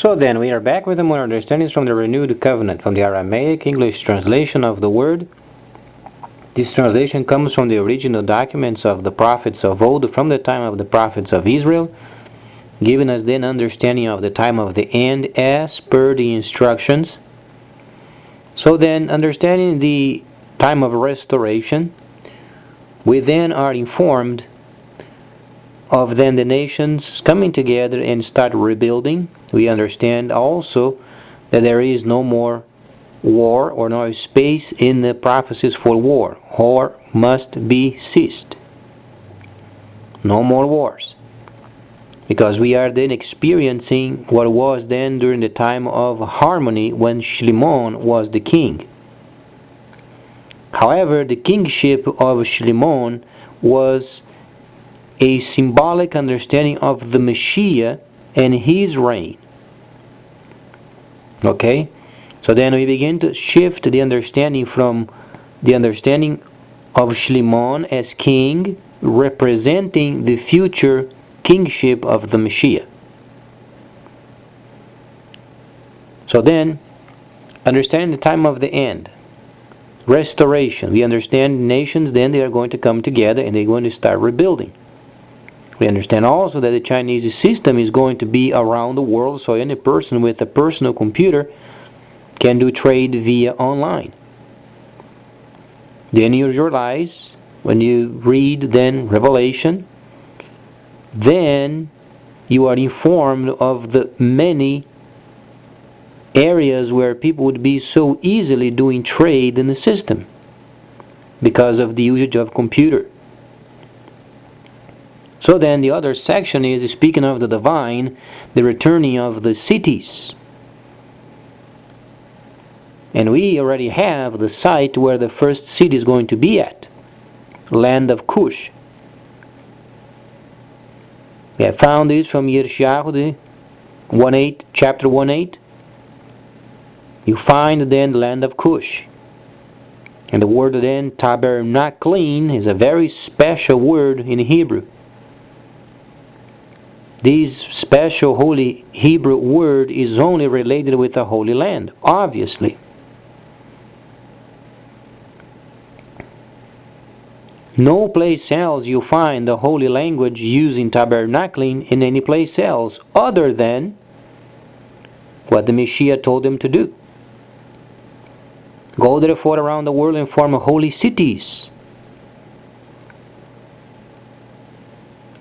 So then, we are back with more understandings from the Renewed Covenant, from the Aramaic English translation of the word. This translation comes from the original documents of the prophets of old, from the time of the prophets of Israel, giving us then understanding of the time of the end as per the instructions. So then, understanding the time of restoration, we then are informed of then the nations coming together and start rebuilding. We understand also that there is no more war or no space in the prophecies for war. War must be ceased. No more wars. Because we are then experiencing what was then during the time of harmony when Shimon was the king. However, the kingship of Shimon was a symbolic understanding of the Messiah and his reign. Okay? So then we begin to shift the understanding from the understanding of Shimon as king, representing the future kingship of the Messiah. So then, understanding the time of the end, restoration. We understand nations, then they are going to come together and they're going to start rebuilding. We understand also that the Chinese system is going to be around the world, so any person with a personal computer can do trade via online. Then you realize, when you read then Revelation, then you are informed of the many areas where people would be so easily doing trade in the system because of the usage of computer. So then the other section is speaking of the divine, the returning of the cities. And we already have the site where the first city is going to be at, land of Cush. We have found this from Yeshayahu 1:8, chapter 1:8. You find then the land of Cush. And the word then, tabernaklein, is a very special word in Hebrew. This special holy Hebrew word is only related with the Holy Land, obviously. No place else you find the holy language using tabernacling in any place else other than what the Messiah told them to do. Go therefore around the world and form holy cities.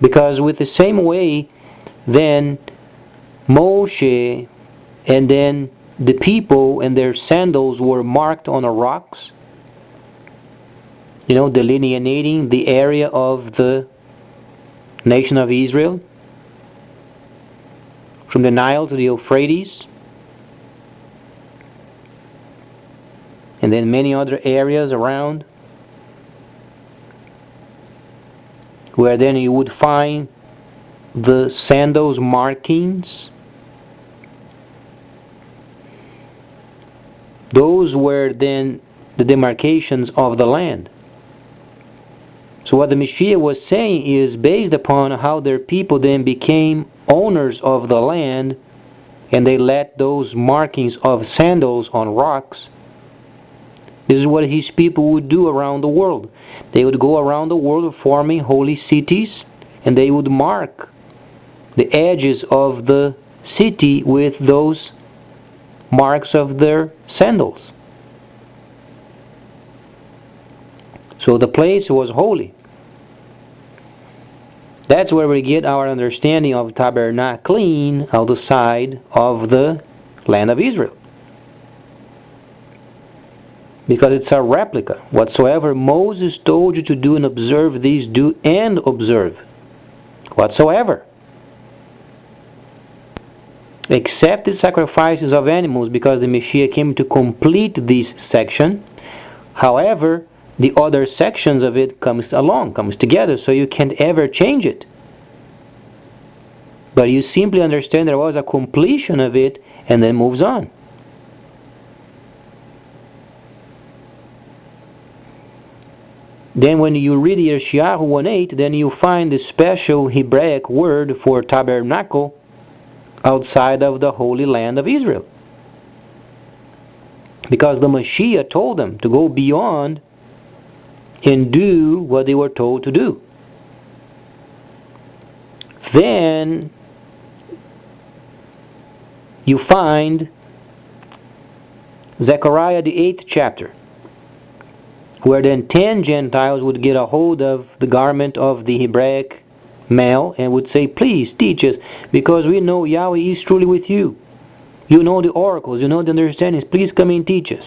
Because with the same way then Moshe and then the people and their sandals were marked on the rocks, delineating the area of the nation of Israel from the Nile to the Euphrates, and then many other areas around, where then you would find the sandals markings. Those were then the demarcations of the land. So what the Messiah was saying is based upon how their people then became owners of the land, and they let those markings of sandals on rocks. This is what his people would do around the world. They would go around the world forming holy cities, and they would mark the edges of the city with those marks of their sandals. So the place was holy. That's where we get our understanding of tabernacling outside of the land of Israel. Because it's a replica. Whatsoever Moses told you to do and observe these, do and observe. Whatsoever. Except the sacrifices of animals, because the Messiah came to complete this section. However, the other sections of it comes together, so you can't ever change it. But you simply understand there was a completion of it, and then moves on. Then when you read Yeshayahu 1:8, then you find the special Hebraic word for tabernacle, outside of the Holy Land of Israel. Because the Mashiach told them to go beyond and do what they were told to do. Then you find Zechariah the 8th chapter, where then 10 Gentiles would get a hold of the garment of the Hebraic male and would say, please teach us, because we know Yahweh is truly with you. You know the oracles, you know the understandings, please come and teach us.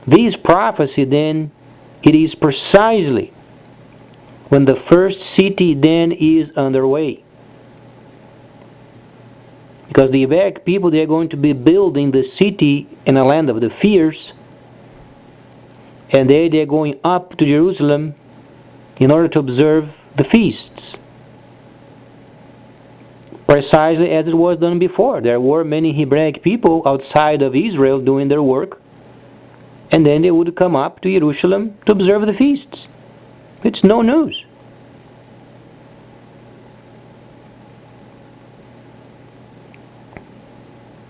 This prophecy then, it is precisely when the first city then is underway. Because the Hebraic people, they are going to be building the city in a land of the fierce, and they are going up to Jerusalem in order to observe the feasts. Precisely as it was done before. There were many Hebraic people outside of Israel doing their work, and then they would come up to Jerusalem to observe the feasts. It's no news.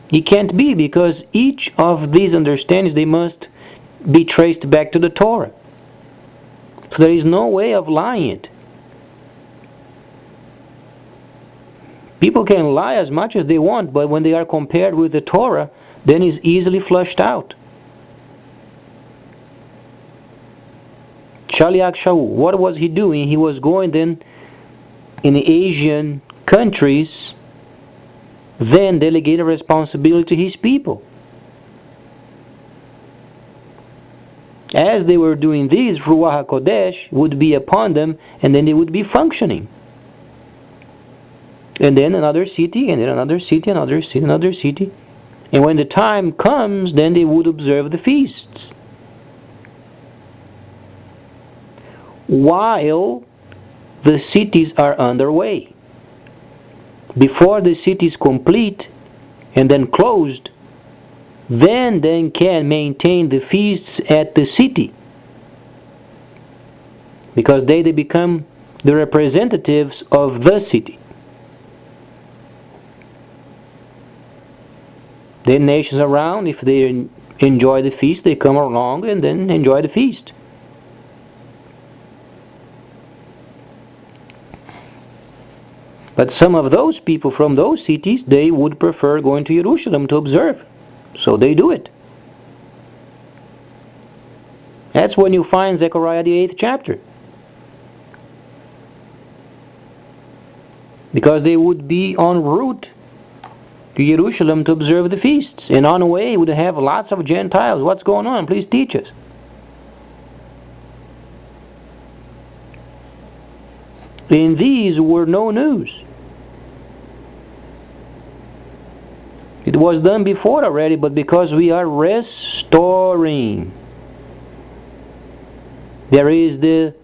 It can't be, because each of these understandings, they must be traced back to the Torah. So there is no way of lying it. People can lie as much as they want, but when they are compared with the Torah, then it's easily flushed out. Shaliach Shaul, what was he doing? He was going then in the Asian countries, then delegated responsibility to his people. As they were doing this, Ruach HaKodesh would be upon them, and then they would be functioning. And then another city, and then another city, another city, another city. And when the time comes, then they would observe the feasts. While the cities are underway. Before the city is complete and then closed, then they can maintain the feasts at the city. Because they become the representatives of the city. Then nations around, if they enjoy the feast, they come along and then enjoy the feast. But some of those people from those cities, they would prefer going to Jerusalem to observe. So they do it. That's when you find Zechariah the 8th chapter. Because they would be en route to Jerusalem to observe the feasts. And on the way, would have lots of Gentiles. What's going on? Please teach us. And these were no news. It was done before already, but because we are restoring. There is the...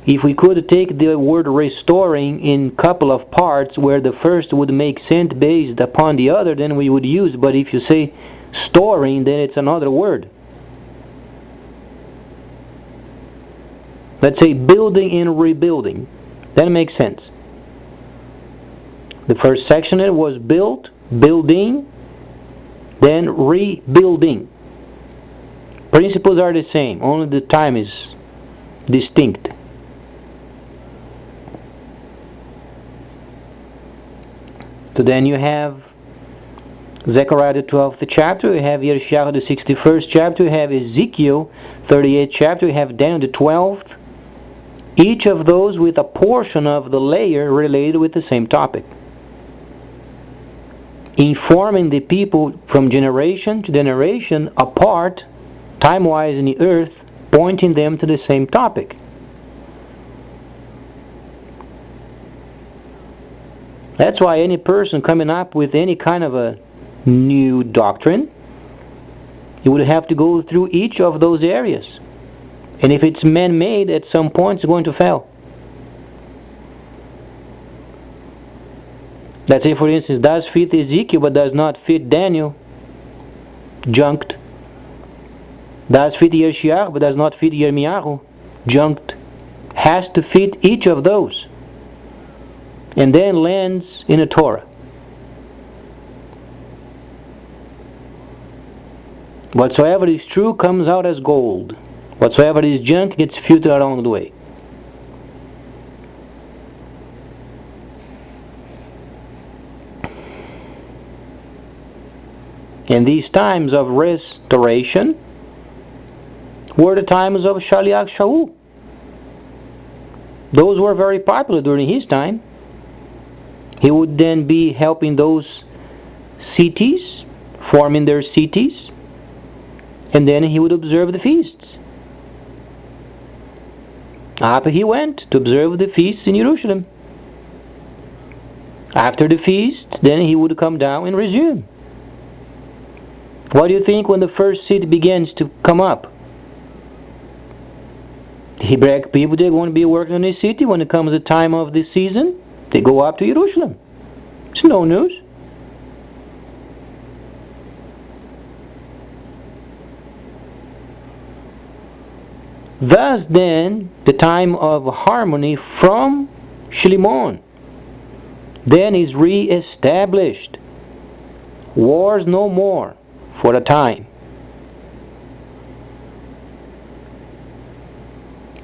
If we could take the word restoring in couple of parts, where the first would make sense based upon the other, then we would use. But if you say storing, then it's another word. Let's say building and rebuilding. That makes sense. The first section it was built, building, then rebuilding. Principles are the same, only the time is distinct. So then you have Zechariah the 12th chapter, you have Yeshayahu the 61st chapter, you have Ezekiel 38th chapter, you have Daniel the 12th. Each of those with a portion of the layer related with the same topic. Informing the people from generation to generation apart, time-wise in the earth, pointing them to the same topic. That's why any person coming up with any kind of a new doctrine, you would have to go through each of those areas. And if it's man-made, at some point it's going to fail. Let's say, for instance, does fit Ezekiel but does not fit Daniel, junked. Does fit Yeshayahu but does not fit Yirmiyahu, junked. Has to fit each of those. and then lands in a Torah. Whatsoever is true comes out as gold. Whatsoever is junk gets filtered along the way. And these times of restoration were the times of Shaliach Shaul. Those were very popular during his time. He would then be helping those cities, forming their cities, and then he would observe the feasts. Up he went to observe the feasts in Jerusalem. After the feast, then he would come down and resume. What do you think when the first city begins to come up? The Hebrew people, they're going to be working on the city. When it comes the time of the season, they go up to Jerusalem. It's no news. Thus then, the time of harmony from Shlimon then is re-established. Wars no more for a time.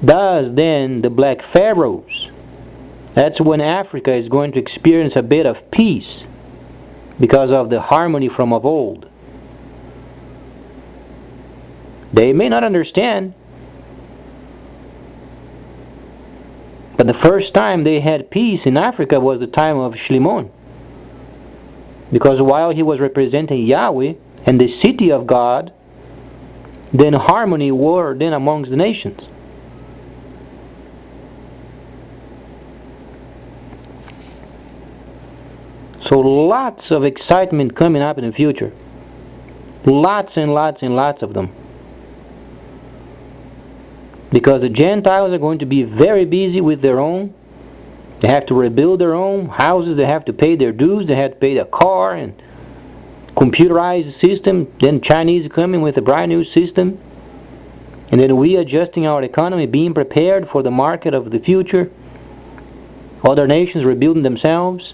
Thus then, the black pharaohs, that's when Africa is going to experience a bit of peace because of the harmony from of old. They may not understand, but the first time they had peace in Africa was the time of Shlimon. Because while he was representing Yahweh and the city of God, then harmony were then amongst the nations. So lots of excitement coming up in the future. Lots and lots and lots of them. Because the Gentiles are going to be very busy with their own. They have to rebuild their own houses. They have to pay their dues. They have to pay their car and computerized system. Then Chinese coming with a brand new system. And then we adjusting our economy, being prepared for the market of the future. Other nations rebuilding themselves.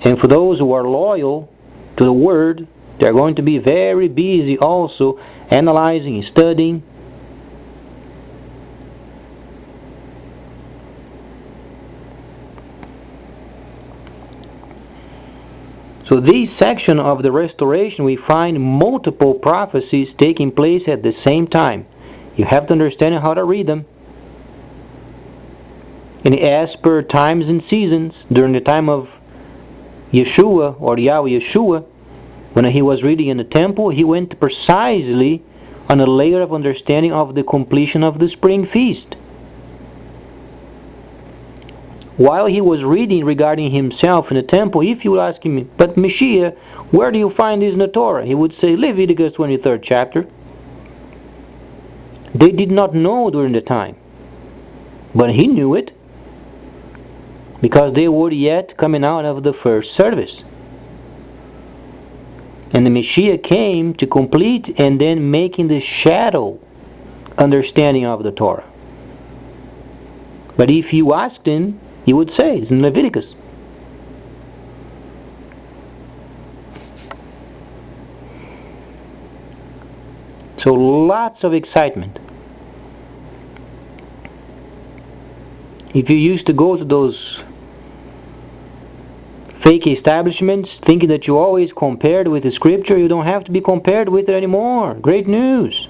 And for those who are loyal to the Word, they're going to be very busy also analyzing and studying. So this section of the restoration, we find multiple prophecies taking place at the same time. You have to understand how to read them. And as per times and seasons, during the time of Yeshua, or Yahweh Yeshua, when he was reading in the temple, he went precisely on a layer of understanding of the completion of the spring feast. While he was reading regarding himself in the temple, if you ask him, but Mashiach, where do you find this in the Torah? He would say, Leviticus 23rd chapter. They did not know during the time, but he knew it, because they were yet coming out of the first service. And the Messiah came to complete and then making the shadow understanding of the Torah. But if you asked him, he would say, it's in Leviticus. So lots of excitement. If you used to go to those fake establishments thinking that you always compared with the scripture, you don't have to be compared with it anymore. Great news.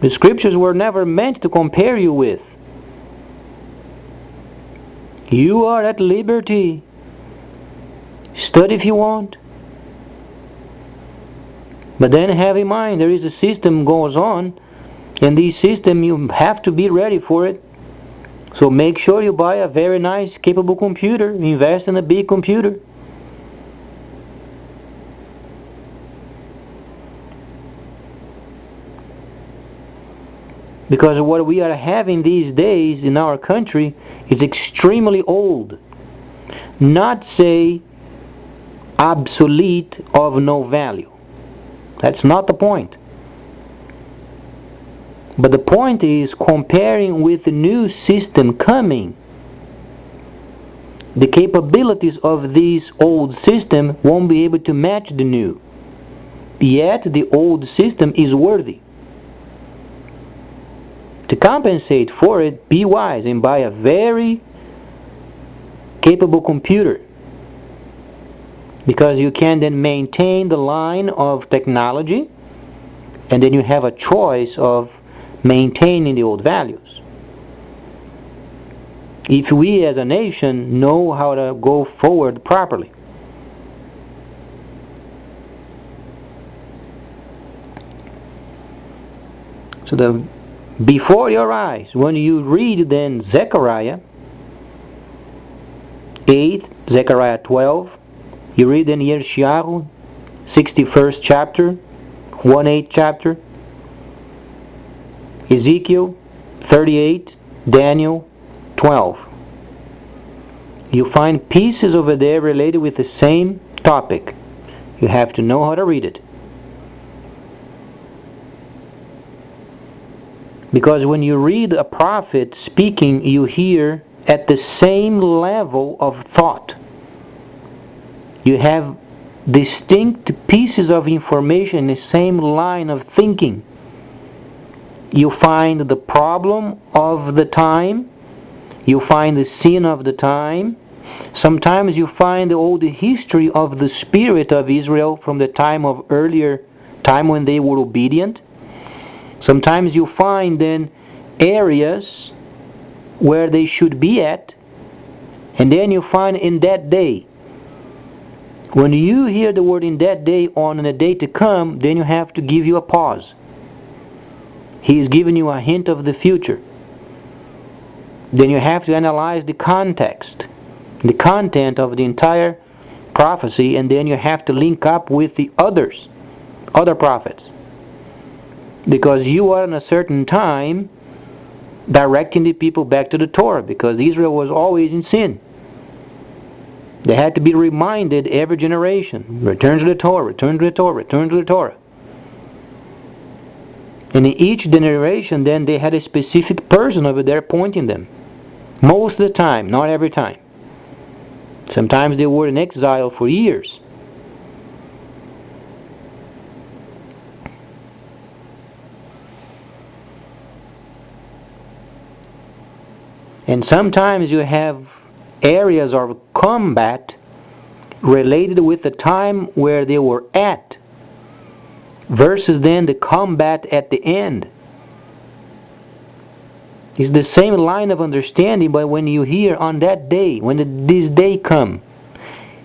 The scriptures were never meant to compare you with. You are at liberty. Study if you want. But then have in mind, there is a system goes on, and this system you have to be ready for it. So make sure you buy a very nice, capable computer. Invest in a big computer. Because what we are having these days in our country is extremely old. Not say obsolete, of no value. That's not the point. But the point is comparing with the new system coming the capabilities of this old system won't be able to match the new. Yet the old system is worthy. To compensate for it, be wise and buy a very capable computer, because you can then maintain the line of technology, and then you have a choice of maintaining the old values. If we as a nation know how to go forward properly. So before your eyes, when you read then Zechariah 8, Zechariah 12, you read in Shaul 61st chapter, 1/8 chapter, Ezekiel 38, Daniel 12. You find pieces over there related with the same topic. You have to know how to read it. Because when you read a prophet speaking, you hear at the same level of thought. You have distinct pieces of information in the same line of thinking. You find the problem of the time. You find the sin of the time. Sometimes you find the old history of the spirit of Israel from the time of earlier time when they were obedient. Sometimes you find then areas where they should be at, and then you find in that day. When you hear the word in that day, on in the day to come, then you have to give you a pause. He is giving you a hint of the future. Then you have to analyze the context, the content of the entire prophecy, and then you have to link up with the other prophets. Because you are in a certain time directing the people back to the Torah, because Israel was always in sin. They had to be reminded every generation, return to the Torah, return to the Torah, return to the Torah. And in each generation then they had a specific person over there pointing them. Most of the time, not every time. Sometimes they were in exile for years. And sometimes you have areas of combat related with the time where they were at, versus then the combat at the end. It's the same line of understanding, but when you hear on that day, when this day come,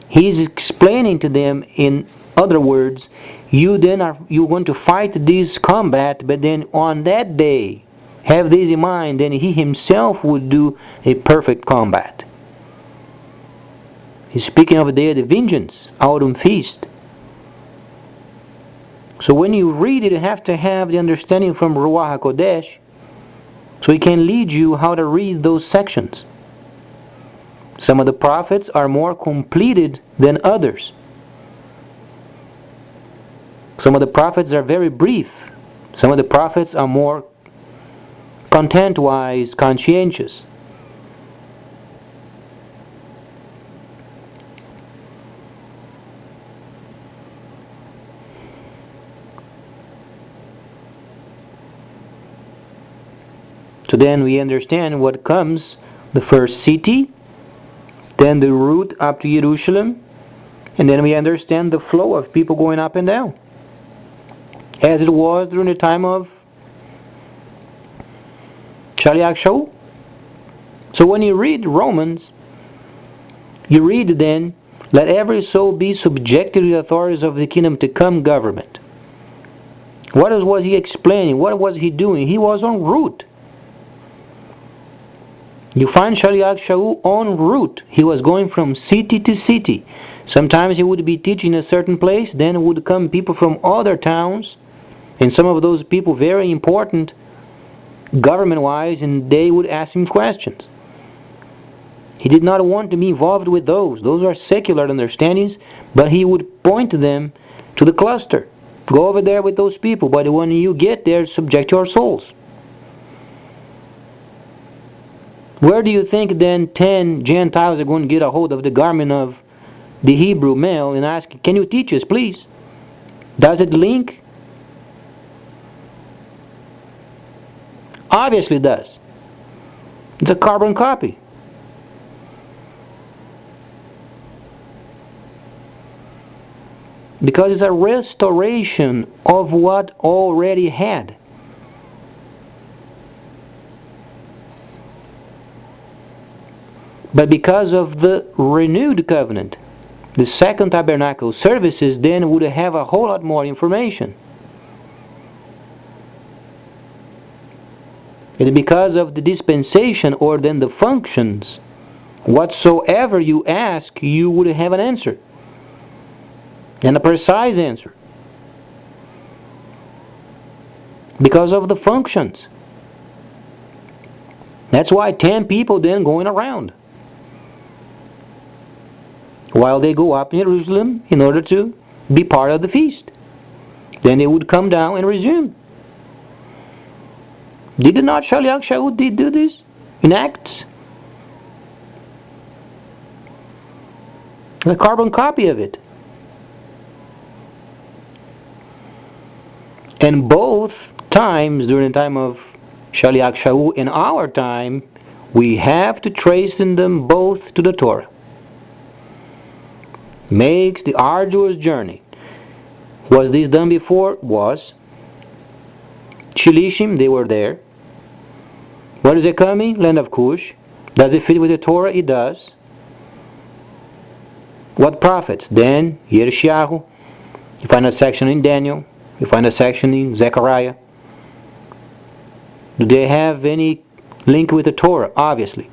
he's explaining to them, in other words, you're going to fight this combat, but then on that day, have this in mind, then he himself would do a perfect combat. He's speaking of the day of the vengeance, autumn feast. So when you read it, you have to have the understanding from Ruach HaKodesh, so he can lead you how to read those sections. Some of the prophets are more completed than others. Some of the prophets are very brief. Some of the prophets are more content-wise, conscientious. So then we understand what comes, the first city, then the route up to Jerusalem, and then we understand the flow of people going up and down, as it was during the time of Shaul. So when you read Romans, you read then, let every soul be subjected to the authorities of the kingdom to come government. What was he explaining? What was he doing? He was en route. You find Shaul en route. He was going from city to city. Sometimes he would be teaching a certain place, then would come people from other towns, and some of those people very important government-wise, and they would ask him questions. He did not want to be involved with those. Those are secular understandings, but he would point them to the cluster. Go over there with those people, but when you get there, subject your souls. Where do you think then 10 Gentiles are going to get a hold of the garment of the Hebrew male and ask, can you teach us, please? Does it link? Obviously it does. It's a carbon copy. Because it's a restoration of what already had. But because of the renewed covenant, the second tabernacle services then would have a whole lot more information. And because of the dispensation, or then the functions, whatsoever you ask, you would have an answer. And a precise answer. Because of the functions. That's why 10 people then going around, while they go up in Jerusalem in order to be part of the feast. Then they would come down and resume. Did not Shaul do this in Acts? A carbon copy of it. And both times, during the time of Shaul and our time, we have to trace in them both to the Torah. Makes the arduous journey. Was this done before? Was. Shilishim, they were there. Where is it coming? Land of Cush. Does it fit with the Torah? It does. What prophets? Then, Yeshayahu. You find a section in Daniel. You find a section in Zechariah. Do they have any link with the Torah? Obviously.